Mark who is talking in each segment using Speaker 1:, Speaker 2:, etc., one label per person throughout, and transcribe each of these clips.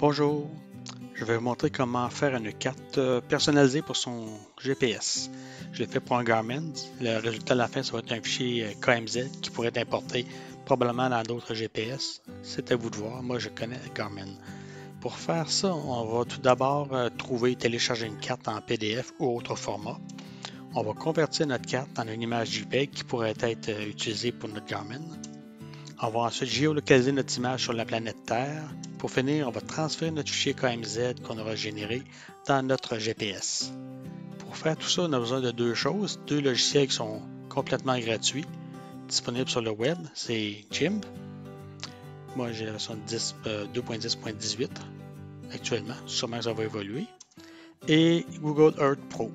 Speaker 1: Bonjour, je vais vous montrer comment faire une carte personnalisée pour son GPS. Je l'ai fait pour un Garmin. Le résultat à la fin, ça va être un fichier KMZ qui pourrait être importé probablement dans d'autres GPS. C'est à vous de voir. Moi, je connais Garmin. Pour faire ça, on va tout d'abord trouver et télécharger une carte en PDF ou autre format. On va convertir notre carte en une image JPEG qui pourrait être utilisée pour notre Garmin. On va ensuite géolocaliser notre image sur la planète Terre. Pour finir, on va transférer notre fichier KMZ qu'on aura généré dans notre GPS. Pour faire tout ça, on a besoin de deux choses, deux logiciels qui sont complètement gratuits, disponibles sur le web. C'est GIMP. Moi, j'ai la version 2.10.18 actuellement. Sûrement que ça va évoluer. Et Google Earth Pro.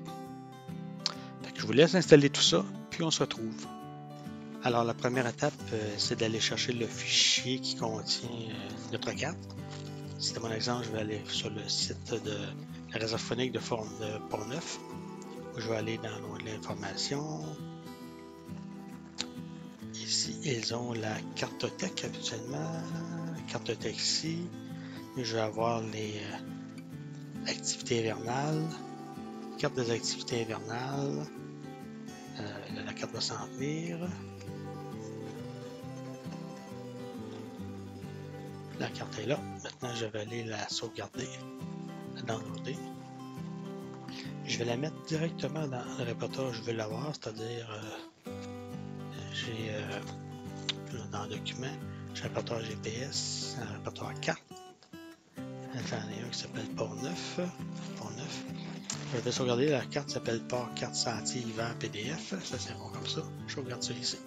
Speaker 1: Je vous laisse installer tout ça, puis on se retrouve. Alors, la première étape, c'est d'aller chercher le fichier qui contient notre carte. C'était mon exemple, je vais aller sur le site de la réserve phonique de Port-Neuf. Je vais aller dans l'onglet Informations. Ici, ils ont la cartothèque habituellement. La cartothèque ici. Je vais avoir les activités hivernales. Carte des activités hivernales. La carte va s'en venir. La carte est là. Maintenant, je vais aller la sauvegarder, la downloader. Je vais la mettre directement dans le répertoire où je veux l'avoir, c'est-à-dire j'ai dans le document, j'ai un répertoire GPS, un répertoire carte. J'en ai un qui s'appelle Port-Neuf. Je vais sauvegarder la carte qui s'appelle Port Carte Sentier Hiver PDF. Ça, c'est bon comme ça. Je sauvegarde ça ici.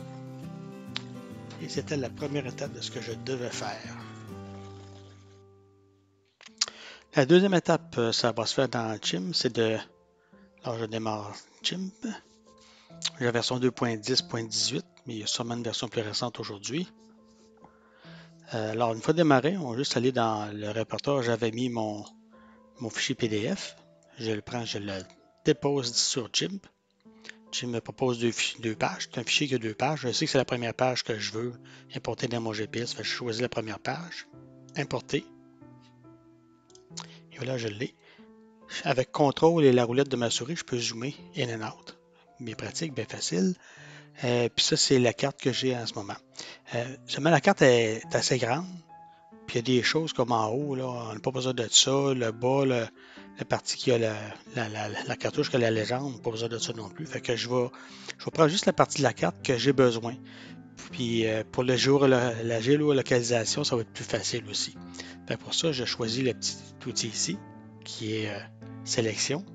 Speaker 1: Et c'était la première étape de ce que je devais faire. La deuxième étape, ça va se faire dans GIMP, c'est de... Alors, je démarre GIMP. J'ai la version 2.10.18, mais il y a sûrement une version plus récente aujourd'hui. Alors, une fois démarré, on va juste aller dans le répertoire où j'avais mis mon fichier PDF. Je le prends, je le dépose sur GIMP. GIMP me propose deux pages. C'est un fichier qui a deux pages. Je sais que c'est la première page que je veux importer dans mon GPS. Je choisis la première page. Importer. Et voilà, je l'ai. Avec CTRL et la roulette de ma souris, je peux zoomer in and out. Bien pratique, bien facile. Puis ça, c'est la carte que j'ai en ce moment. Seulement, la carte est assez grande. Puis il y a des choses comme en haut, là, on n'a pas besoin de ça. Le bas, la partie qui a la cartouche qui a la légende, on n'a pas besoin de ça non plus. Fait que je vais prendre juste la partie de la carte que j'ai besoin. Puis pour la géolocalisation, ça va être plus facile aussi. Fait que pour ça, je choisis le petit outil ici, qui est sélection.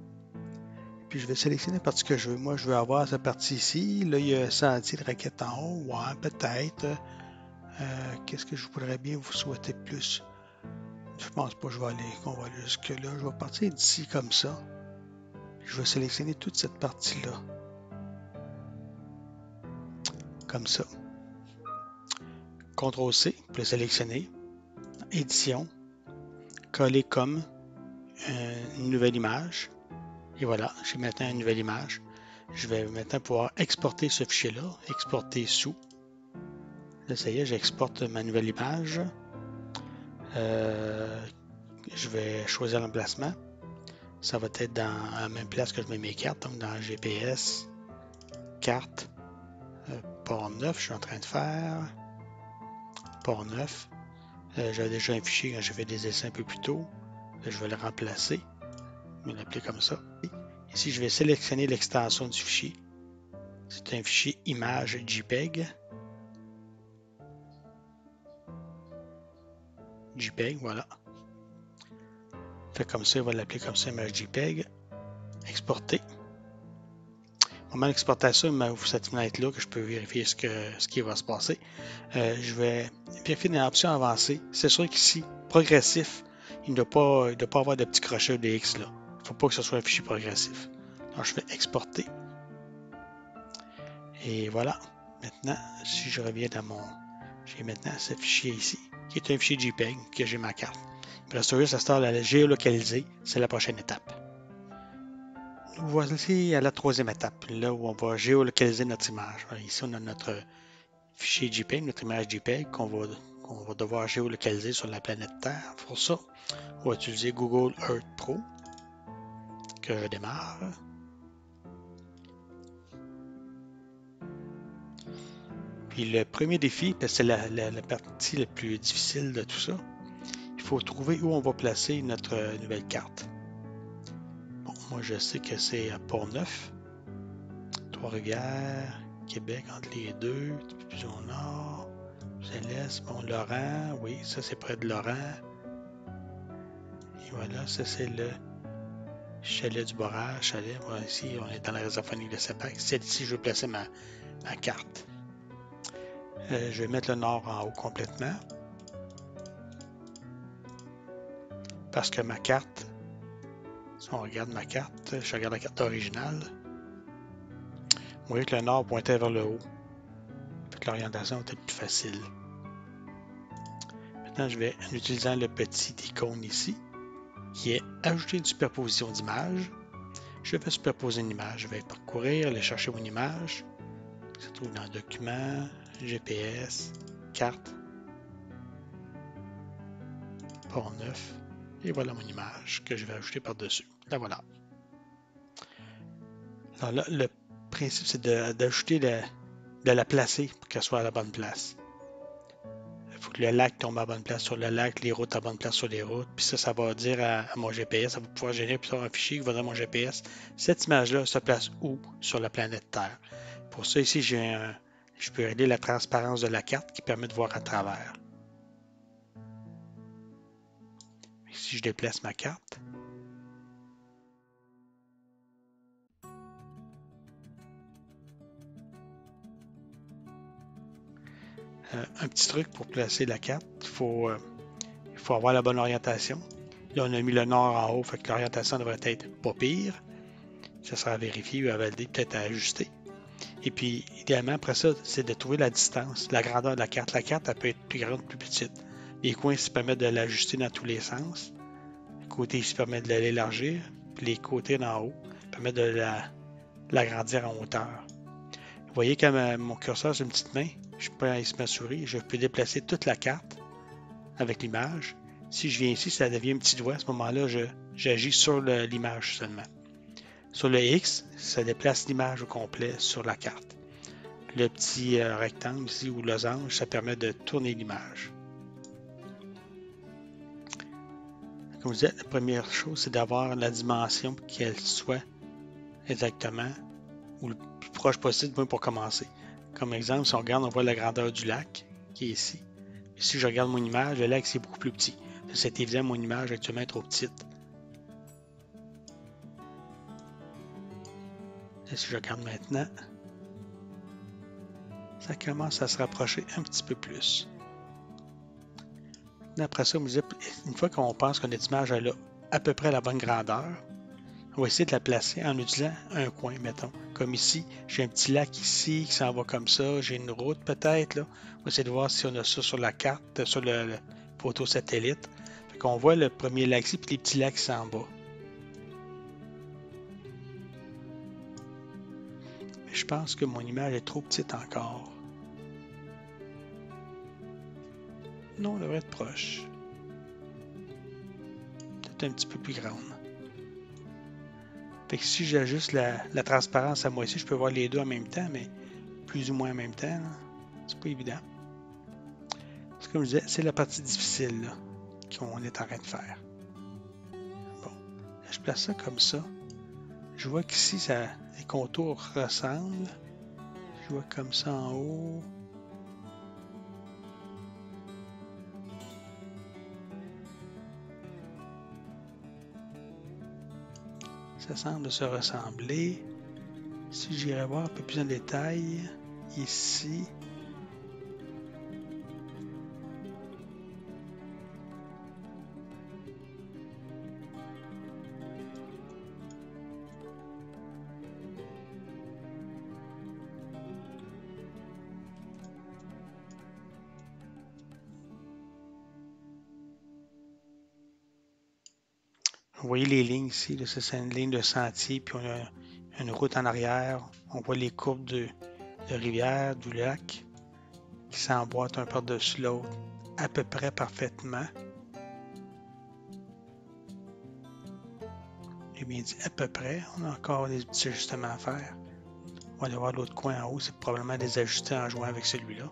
Speaker 1: Puis je vais sélectionner la partie que je veux. Moi, je veux avoir cette partie ici. Là, il y a sentier de raquette en haut. Ouais, peut-être. Qu'est-ce que je voudrais bien vous souhaiter plus? Je pense pas que qu'on va aller jusque-là. Je vais partir d'ici comme ça. Je vais sélectionner toute cette partie-là. Comme ça. CTRL-C pour le sélectionner. Édition. Coller comme une nouvelle image. Et voilà, j'ai maintenant une nouvelle image. Je vais maintenant pouvoir exporter ce fichier-là. Exporter sous. Là, ça y est, j'exporte ma nouvelle image. Je vais choisir l'emplacement. Ça va être dans la même place que je mets mes cartes, donc dans GPS, carte, Port-Neuf, je suis en train de faire. Port-Neuf. J'avais déjà un fichier quand j'ai fait des essais un peu plus tôt. Je vais le remplacer. Je vais l'appeler comme ça. Ici, je vais sélectionner l'extension du fichier. C'est un fichier image JPEG. JPEG, voilà. Fait comme ça, il va l'appeler comme ça, image JPEG. Exporter. Au moment d'exportation, il m'ouvre cette fenêtre-là que je peux vérifier ce qui va se passer. Je vais vérifier dans l'option avancée. C'est sûr qu'ici, progressif, il ne doit pas avoir de petits crochets de X là. Il ne faut pas que ce soit un fichier progressif. Alors, je fais exporter. Et voilà. Maintenant, si je reviens dans j'ai maintenant ce fichier ici, qui est un fichier JPEG, que j'ai ma carte. Il me reste juste à start la géolocaliser. C'est la prochaine étape. Nous voici à la troisième étape, là où on va géolocaliser notre image. Alors ici, on a notre fichier JPEG, notre image JPEG qu'on Donc, on va devoir géolocaliser sur la planète Terre. Pour ça, on va utiliser Google Earth Pro, que je démarre. Puis le premier défi, c'est la partie la plus difficile de tout ça. Il faut trouver où on va placer notre nouvelle carte. Bon, moi je sais que c'est à Port-Neuf, Trois-Rivières, Québec entre les deux, un peu plus au nord, Céleste, bon, Laurent, oui, ça c'est près de Laurent. Et voilà, ça c'est le chalet du Borage, chalet. Voilà, ici, on est dans la réserve phonique de Sapac. C'est ici que je vais placer ma carte. Je vais mettre le nord en haut complètement. Parce que ma carte, si on regarde ma carte, je regarde la carte originale, vous voyez que le nord pointait vers le haut. L'orientation était plus facile. Maintenant, je vais, en utilisant le petit icône ici, qui est ajouter une superposition d'image. Je vais superposer une image. Je vais parcourir, aller chercher mon image. Ça se trouve dans Documents, GPS, Carte, Port-Neuf. Et voilà mon image que je vais ajouter par-dessus. La voilà. Alors là, le principe, c'est d'ajouter de la placer pour qu'elle soit à la bonne place. Il faut que le lac tombe à la bonne place sur le lac, les routes à la bonne place sur les routes. Puis ça va dire à mon GPS, ça va pouvoir générer un fichier qui va dans mon GPS. Cette image-là se place où sur la planète Terre? Pour ça, ici, je peux régler la transparence de la carte qui permet de voir à travers. Si je déplace ma carte, un petit truc pour placer la carte, il faut avoir la bonne orientation. Là, on a mis le nord en haut, fait que l'orientation devrait être pas pire. Ça sera à vérifier ou à valider, peut-être à ajuster. Et puis, idéalement, après ça, c'est de trouver la distance, la grandeur de la carte. La carte, elle peut être plus grande, plus petite. Les coins ici permettent de l'ajuster dans tous les sens. Les côtés ici permettent de l'élargir. Puis les côtés d'en haut permettent de l'agrandir en hauteur. Vous voyez comme mon curseur sur une petite main, je peux aller sur ma souris, je peux déplacer toute la carte avec l'image. Si je viens ici, ça devient un petit doigt. À ce moment-là, j'agis sur l'image seulement. Sur le X, ça déplace l'image au complet sur la carte. Le petit rectangle ici ou losange, ça permet de tourner l'image. Comme je disais, la première chose, c'est d'avoir la dimension qu'elle soit exactement ou le plus proche possible pour commencer. Comme exemple, si on regarde, on voit la grandeur du lac qui est ici. Et si je regarde mon image, le lac c'est beaucoup plus petit. C'est évident, mon image actuellement est trop petite. Et si je regarde maintenant, ça commence à se rapprocher un petit peu plus. Après ça, une fois qu'on pense que notre image elle a à peu près la bonne grandeur, on va essayer de la placer en utilisant un coin, mettons. Comme ici, j'ai un petit lac ici qui s'en va comme ça, j'ai une route peut-être. Là. On va essayer de voir si on a ça sur la carte, sur le photo satellite. Fait qu'on voit le premier lac ici, puis les petits lacs qui s'en bas. Mais je pense que mon image est trop petite encore. Non, elle devrait être proche. Peut-être un petit peu plus grande. Fait que si j'ajuste la transparence à moi ici, je peux voir les deux en même temps, mais plus ou moins en même temps. C'est pas évident. Parce que comme je disais, c'est la partie difficile qu'on est en train de faire. Bon, là, je place ça comme ça. Je vois qu'ici, les contours ressemblent. Je vois comme ça en haut. Ça semble se ressembler. Si j'irais voir un peu plus en détail, ici. Vous voyez les lignes ici, c'est une ligne de sentier, puis on a une route en arrière. On voit les courbes de rivière, du lac, qui s'emboîtent un par-dessus l'autre. à peu près parfaitement. J'ai bien dit à peu près. On a encore des petits ajustements à faire. On va aller voir l'autre coin en haut. C'est probablement des ajustés en jouant avec celui-là.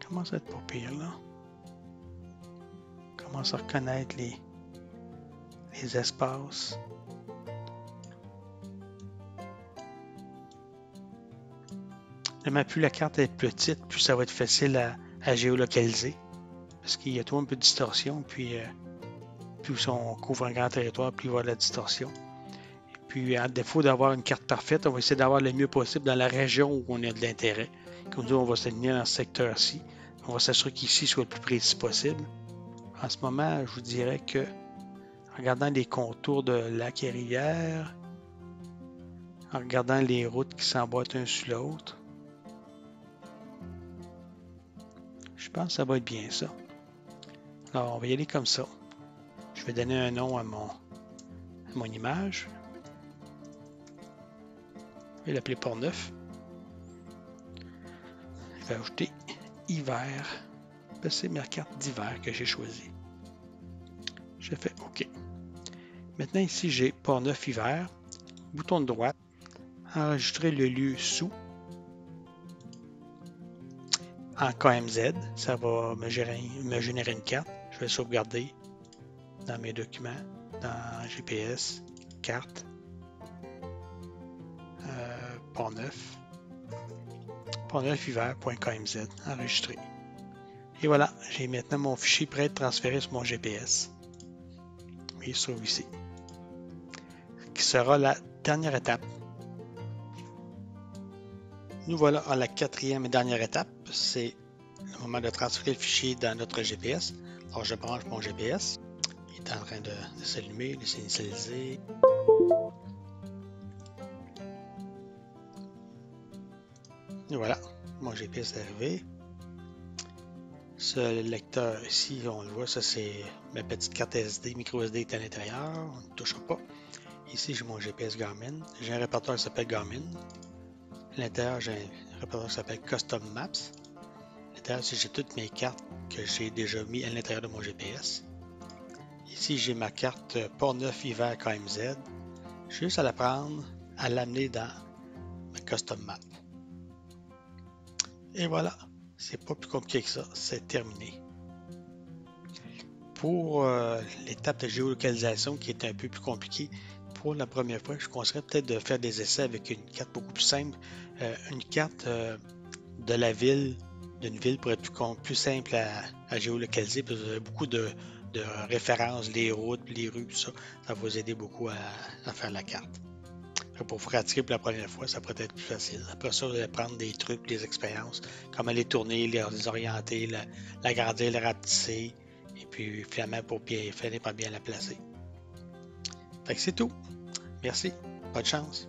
Speaker 1: Commence à être pas pire là. Commence à reconnaître les espaces. Mais plus la carte est petite, plus ça va être facile à géolocaliser. Parce qu'il y a toujours un peu de distorsion, puis plus on couvre un grand territoire, plus il va y avoir de la distorsion. Et puis, à défaut d'avoir une carte parfaite, on va essayer d'avoir le mieux possible dans la région où on a de l'intérêt. Comme nous, on va s'aligner dans ce secteur-ci. On va s'assurer qu'ici soit le plus précis possible. En ce moment, je vous dirais que, en regardant les contours de lacs et rivières, en regardant les routes qui s'emboîtent un sur l'autre, je pense que ça va être bien ça. Alors, on va y aller comme ça. Je vais donner un nom à mon image. Je vais l'appeler Port-Neuf. Je vais ajouter hiver. C'est ma carte d'hiver que j'ai choisie. Je fais OK. Maintenant, ici, j'ai Port-Neuf hiver. Bouton de droite. Enregistrer le lieu sous. En KMZ, ça va me générer une carte. Je vais sauvegarder dans mes documents, dans GPS, carte, Port-Neuf, Port-Neuf-Hiver.kmz, enregistré. Et voilà, j'ai maintenant mon fichier prêt à être transféré sur mon GPS. Il se trouve ici. Qui sera la dernière étape. Nous voilà à la quatrième et dernière étape. C'est le moment de transférer le fichier dans notre GPS. Alors je branche mon GPS. Il est en train de s'allumer, de s'initialiser. Et voilà, mon GPS est arrivé. Ce lecteur ici, on le voit, ça c'est ma petite carte SD, micro SD est à l'intérieur, on ne touchera pas. Ici j'ai mon GPS Garmin, j'ai un répertoire qui s'appelle Garmin. À l'intérieur j'ai un répertoire qui s'appelle Custom Maps. À l'intérieur j'ai toutes mes cartes que j'ai déjà mis à l'intérieur de mon GPS. Ici j'ai ma carte Port-Neuf hiver KMZ. J'ai juste à la prendre, à l'amener dans ma Custom Map. Et voilà, c'est pas plus compliqué que ça, c'est terminé. Pour l'étape de géolocalisation qui est un peu plus compliquée, pour la première fois, je conseillerais peut-être de faire des essais avec une carte beaucoup plus simple. Une carte de la ville, d'une ville pour être plus simple à géolocaliser, parce que vous avez beaucoup de références, les routes, les rues, tout ça. Ça va vous aider beaucoup à faire la carte. Pour vous pratiquer pour la première fois, ça pourrait être plus facile. Après ça, vous allez prendre des trucs, des expériences, comment les tourner, les orienter, l'agrandir, la rapetisser, et puis finalement pour finir par bien la placer. Fait que c'est tout. Merci. Bonne chance.